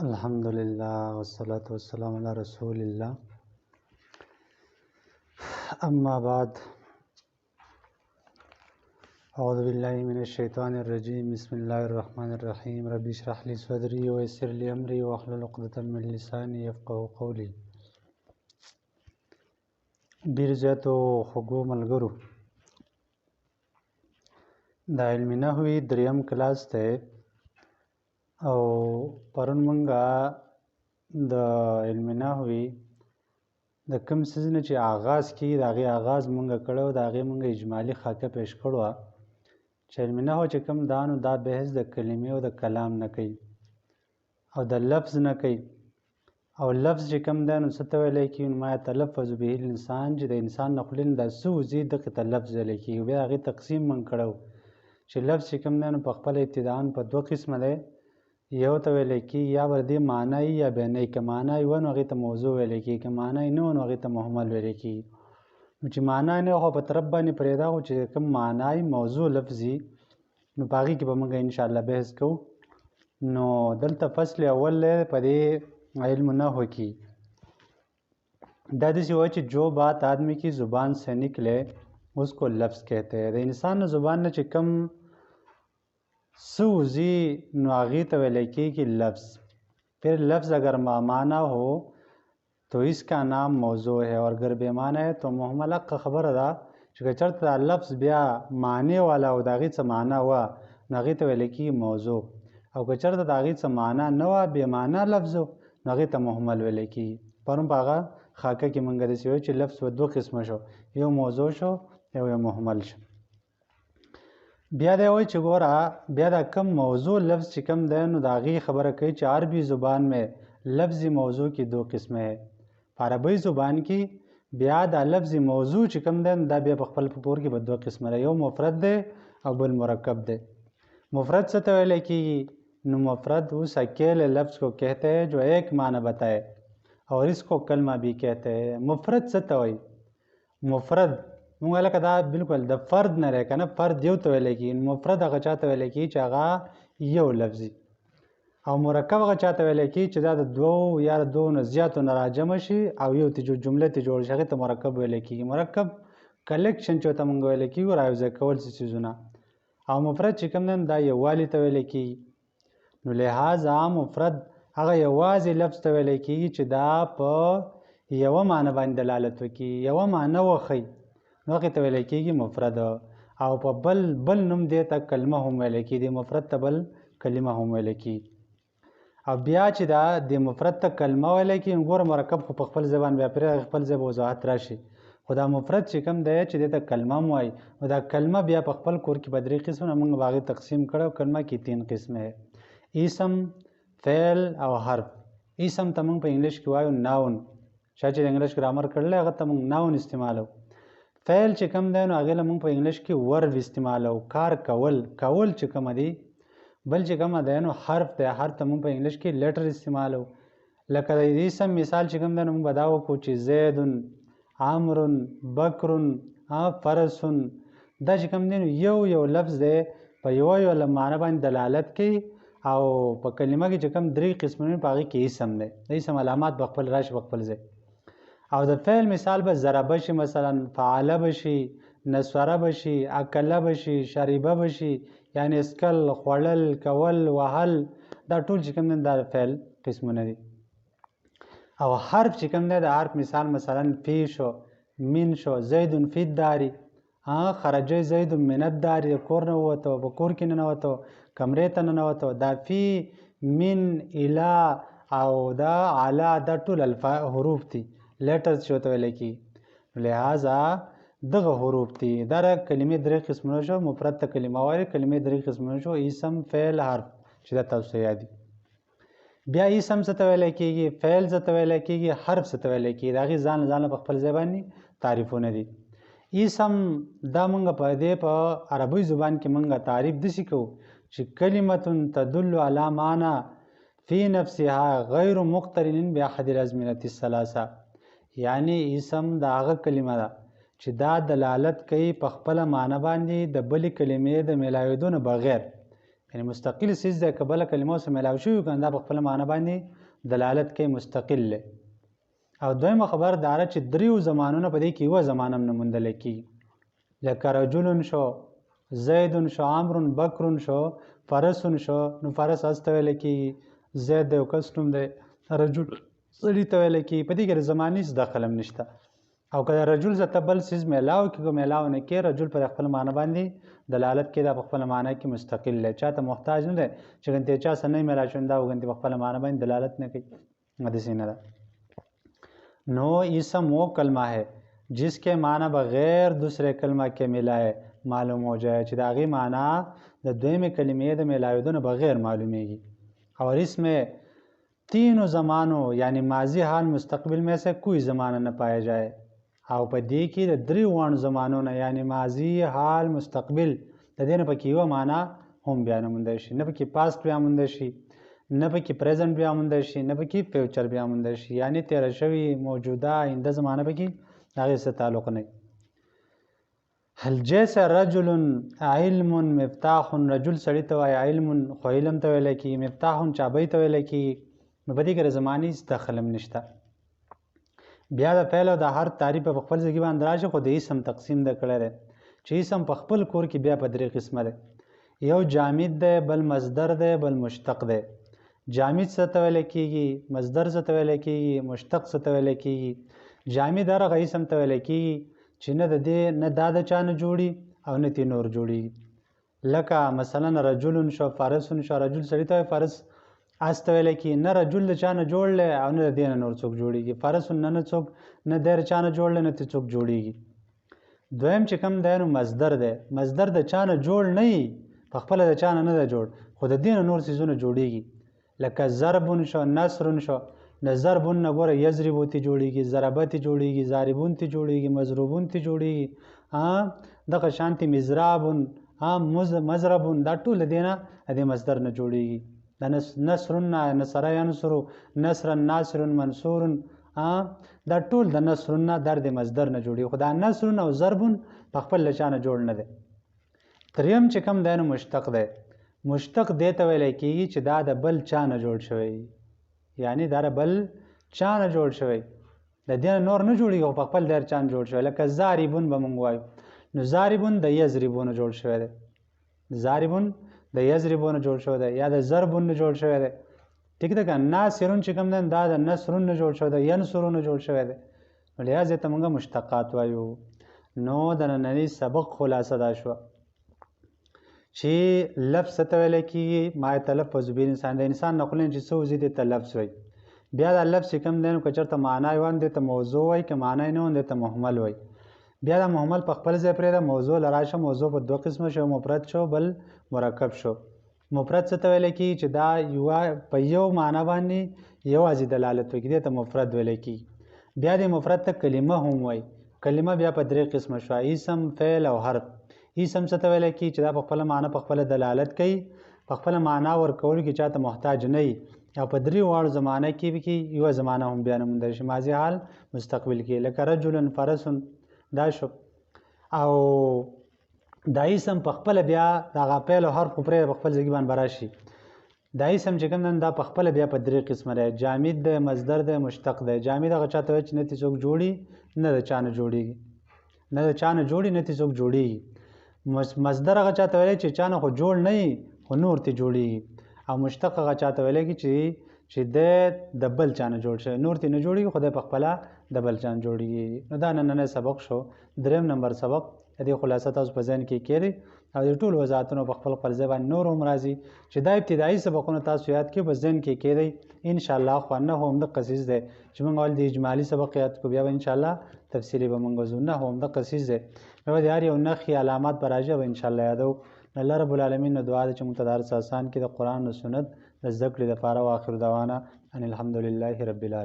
الحمد لله والصلاة والسلام على رسول الله. أما بعد، أعوذ بالله من الشيطان الرجيم. بسم الله الرحمن الرحيم. ربي اشرح لي صدري ويسر لي أمري واحلل عقدة من لساني يفقهوا قولي. ډیر زیاتو خوږو ملګرو، د علم نحوی دریم کلاس دی او پرون مونږه د علم نحوی د کوم څیز نه چې آغاز کیږي د هغې آغاز مونږه کړی و، د هغې مونږه اجمالي خاکه پیش کړو چې علم نحو چې کوم دا نو دا بحث د کلمې او د کلام نه کوي او د لفظ نه کوي. او لفظ چې کوم دی نو څه ته ویلی کېږي؟ نو ما یتلفظ به الانسان، چې د انسان نه خولې نه دا څه وځي دغې ته لفظ ویلی کېږي. بیا هغې تقسیم مونږ کړی و چې لفظ چې کوم دی نو په خپله ابتداء په دوه قسمه دی. یو ته ویلی کېږي یا به د دې معنی یا بینی، که معنی وه نو هغې ته موضوع ویلی کېږي، که معنی نه وه نو هغې ته محمل ویلی کېږي. نو چې معنی نه خو په طرف باندې پرېږده، خو چې کوم معنی موضوع لفظي نو په هغې کې به موږ انشاءالله بحث کوو. نو دلته فصل اول دی په دې علم نحو کې. دا داسې وایي چې جو بات آدمی کی زبان سے نکلے اس کو لفظ کہتے ہیں. د انسان نه زبان نه چې کوم څه وځي نو هغې ته ویلی کېږي لفظ. پھر لفظ اگر مانا ہو تو اس کا نام موضوع ہے اور اگر بے معنی ہے تو محمل. حق خبره ده چې که چېرته دا لفظ بیا معنی والا او د هغې څه معنا وه نو هغې ته ویلی کېږي موضوع، او که چېرته د هغې څه معنا نه وه بې معنا لفظ و نو هغې ته محمل ویلی کېږي. پرون په هغه خاکه کې موږ داسې وایو چې لفظ په دوه قسمه شو، یو موضوع شو یو محمل شو. بیا دی وایي چې ګوره بیا دا کم موضوع لفظ چې کم دی نو د هغې خبره کوي چې عربي زبان میں لفظ موضوع کی دو قسمه ہے. په عربی زبان کې بیا دا لفظ موضوع چې کم دی نو دا بیا په خپل پور کې به دوه قسمه دی، یو مفرد دی او بل مرکب دی. مفرد څه ته ویلی کېږي؟ نو مفرد اس اکیلے لفظ کو کہتے ہیں جو ایک معنی بتائے اور اس کو کلمہ بھی کہتے ہیں. مفرد څه ته وایي؟ مفرد مونږ لکه دا بالکل د فرد نه دی که نه، فرد یو ته ویلی کېږي. مفرد هغه چا ته ویلی کېږي چې هغه یو لفظي، او مرکب هغه چا ته ویلی کېږي چې دا د دوو یا د دوو نه زیاتو نه راجمع شي او یو جمله ترې جوړ شي، هغې ته مرکب ویلی کېږي. مرکب کلیکشن چې ورته مونږ ویلی کېږي، رایوځای کول څه څیزونه. او مفرد چې کوم دی دا یووالي ته ویلی کېږي. نو لحاظه مفرد هغه یوازې لفظ ته ویلی کېږي چې دا په یوه معنی باندې دلالت وکړي، یوه معنی وښیي، نو هغې ته ویلی کېږي مفرد. او په بل نوم دې ته کلمه هم ویلی کېږي، مفرد ته بل کلمه هم ویلی کېږي. او بیا چې دا د مفرد ته کلمه ویلی کېږي نو ګوره مرکب خو په خپل ځای باندې بیا پرې خپل ځای به وضاحت راشي، خو دا مفرد چې کوم دی چې دې ته کلمه هم وایي نو دا کلمه بیا په خپل کور کې به درې قسمه موږ به هغې تقسیم کړی. کلمه کې 3 قسمه ہے، اسم، فعل او حرف. اسم ته موږ په انګلیش کې وایو ناون، چا چې د انګلیش ګرامر کړلی هغه ته موږ ناون استعمالو. فعل چې کوم دی نو هغې له موږ په انګلیش کې ورب استعمالو، کار کول چې کومه دی. بل چې کومه دی نو حرف دی، حرف ته موږ په انګلیش کې لیټر استعمالو. لکه د اسم مثال چې کوم دی نو موږ به دا وکړو چې زیدن، عمرن، بکرن، فرسن. دا چې کوم دی نو یو لفظ دی په یوه معنی باندې دلالت کوي، او په کلمه کې چې کوم 3 قسمونه په هغې کې اسم دی، د اسم علامات به خپل راشي په خپل ځای. او د فعل مثال به ضربه شي، مثلا فعله به شي، نصره به شي، اکله به شي، شریبه به شي، یعنی اسکل، خوړل، کول، وهل، دا ټول چې کوم دی دا فعل قسمونه دي. او حرف چې کوم دی د حرف مثال مثلا فی شو، من شو، زیدن فی الداري، خرج زید من الدار، کور نه ووته، په کور کې ننوته، کمرې ته ننوته. دا فی، من، الی او دا علا دا ټول حروف دي، لیټرز چې ورته ویلی کېږي. لہذا دغه حروف دي. دا کلمې 3 قسمونه شو، مفرد ته کلمه وایي، کلمې 3 قسمونه شو، اسم، فعل، حرف، چې دا تاسو یاد دي. بیا اسم څه ته ویلی کېږي، فعل څه ته ویلی کېږي، حرف څه ته ویلی کېږي، د هغې ځان په خپل ځای باندې تعریفونه دي. اسم دا مونږ په دې په عربي زبان کې مونږ تعریف داسې کوو چې کلمة تدل علی معنی فی نفسها غیر مقترن باحد الازمنة الثلاثه. یعنی اسم دا هغه کلمه ده چې دا دلالت کوي په خپله معنی باندې د بلې کلمې د میلاویدو نه بغیر، یعنی مستقل څیز دی که بله کلمو سره میلاو شوي که دا په خپله معنی باندې دلالت کوي مستقل دی. او دویمه خبر دا ده چې دریو زمانونه په دې کې یوه زمانه هم نه موندلی کېږي، لکه رجل شو، زید شو، عمر، بکر شو، فرس شو. نو فرس اس ته ویلی کېږي، زید د یو کس نوم دی، رجل سړي ته ویلی کېږي. په دې کې د زمانې هېڅ دخل هم نشته. او که د رجل ځته بل څیز میلاو کړي که میلاو نه کړي، رجل په خپل معنی باندې دلالت کوي، دا په خپله معنی کې مستقل دی، چا ته محتاج نه دی چې ګنتې چا سره نه میلاو شوی دا وګنتې په خپله معنی باندې دلالت نه کوي. داسې نه ده. نو اسم وہ کلمہ ہے جس کے معنی بغیر دوسرے کلمہ کے ملائے معلوم ہو جائے، چې د هغې معنا د دویمې کلمې د میلاوېدو نه بغیر معلومیږي. اور اس میں تینوں زمانوں یعنی ماضی حال مستقبل میں سے کوئی زمانہ نہ پایا جائے. او په دې کې د دریو واړو زمانو نه یعنی ماضي، حال، مستقبل د دې نه پکې یوه معنا هم بیا نه موندی شي، نه پکې پاست بیا موندی شي، نه پکې پریزنټ بیا موندی شي، نه پکې فیوچر بیا موندی شي. یعنی تیره شوي، موجوده، آینده زمانه پکې د هغې څه تعلق نه وي. هل جیسے رجل علم مفتاح، رجل سړي ته وایي، علم خو علم ته ویلی کېږي، مفتاح چابۍ ته ویلی کېږي. نو په دې کې د زمانې هېڅ دخل هم نشته. بیا د فعل او د حرف تعریف په خپل ځای باندې راشي، خو د اسم تقسیم د کړی دی چې اسم په خپل کور کې بیا په درې قسمه دی. یو جامد دی، بل مصدر دی، بل مشتق دی. جامد څه ته ویلی کېږي، مصدر څه ته ویلی کېږي، مشتق څه ته ویلی کېږي. جامد هغه اسم ته ویلی کېږي چې نه د دې نه دا د چا نه جوړي او نه ترې نور جوړېږي. لکه مثلا رجل شو، فرس شو. رجل سړي ته وایي، فرس اس ته ویلی کېږي. نه رجل د چا نه جوړ دی او نه د دې نه نور څوک جوړېږي. فرس نه څوک نه دی د چا نه جوړ دی نه ترې څوک جوړېږي. دویم چې کوم دی نو مصدر دی. مصدر د چا نه جوړ نه وي، په خپله د چا نه نه دی جوړ، خو د دې نه نور څیزونه جوړېږي. لکه ضربون شو، نصرون شو. د ضربون نه ګوره یضربو تی جوړېږي، ضربه تی جوړېږي، ضاربون تی جوړېږي، مضروبون تی جوړېږي. دغه شانتې مضرابون، مضربون، دا ټول د دې نه د دې مصدر نه جوړېږي. د نصرون نه نصره ینصرو، نصرا ناصرون منصورون، دا ټول د نصرون نه در د مصدر نه جوړېږي. خو دا نصرون او ضربون په خپل له چا نه جوړ نه دی. دریم چې کوم دی نو مشتق دی. مشتق دې ته ویلی کېږي چې دا د بل چا نه جوړ شوی، یعنی دا د بل چا نه جوړ شوی، د دې نه نور نه جوړېږي، خو په خپل د هر چا نه جوړ شوی. لکه ضاربون به موږ وایو، نو ضاربون د یضربون نه جوړ شوی دی. ضاربون د یضربون نه جوړ شوی دی، یا د ضربون نه جوړ شوی دی. ټیک ده که ناصرون چې کوم دی دا د نصرون نه جوړ شوی دی، ینصرون نه جوړ شوی دی. نو لهذا ته موږ مشتقات وایو. نو د ننني سبق خلاصه دا شوه چې لفظ ته ویلی کېږي ما یتلفظ به الانسان، د انسان نه خولې چې څه وځي دې ته لفظ وایي. بیا دا لفظ چې کوم دی نو که چېرته معنا یې وان دې ته موضوع وایي، که معنا یې نه وان دې ته مهمل وایي. بیا دا مهمل په خپل ځای پرېږده، موضوع له راشه. موضوع په دوه قسمه شو، مفرد شو بل مرکب شو. مفرد څه ته ویلی کېږي چې دا په یو معنا باندې یوازې دلالت وکړي، دې ته مفرد ویلی کېږي. بیا دې مفرد ته کلمه هم وایي. کلمه بیا په درې قسمه شوه، اسم، فعل او حرف. اسم څه ته ویلی کېږي چې دا په خپله معنا په خپله دلالت کوي، په خپله معنا ورکولو کې چاته محتاج نه وي، او په درې واړو زمانه کې یوه زمانه هم بیا نه موندلی شي، ماضي، حال، مستقبل کې. لکه رجل، فرس، دا شو. او دا اسم په خپله بیا د هغه فعل او حرف خو پرې په خپل ځای باندې به راشي. دا اسم چې کوم دی دا په خپله بیا په درې قسمه دی، جامد دی، مصدر دی، مشتق دی. جامد هغه چا ته وایي چې نه ترې څوک جوړي نه د چا نه جوړېږي، نه د چا نه جوړي نه ترې څوک جوړېږي. مصدر هغه چا ته ویلی چې چا نه خو جوړ نه وي خو نور ترې جوړېږي. او مشتق هغه چا ته ویلی کېږي چې دی د بل چا نه جوړ شوی، نور ترې نه جوړېږي خو دی په خپله د بل چا نه جوړېږي. نو دا نننی سبق شو، دریم نمبر سبق. د دې خلاصه تاسو په ذهن کې کېږدئ او د ټولو وضاحتونو په خپل ځای باندې نور هم راځي چې دا ابتدایي سبقونه تاسو یاد کړئ، په ذهن کې کېږدئ انشاءالله. خو نحو همدغه څیز دی چې موږ اول د اجمالي سبق یاد کړو، بیا به انشاءالله تفصیلي به موږ وځو. نحو همدغه څیز دی، بیا به د هر یو نښې علامات به راځي، به انشاءالله یادو. الله رب العالمین نه دعا ده چې موږ ته درس آسان کړي د قرآن او سنت د زده کړې دپاره. واخر دعوانا ان الحمدلله رب العالمین.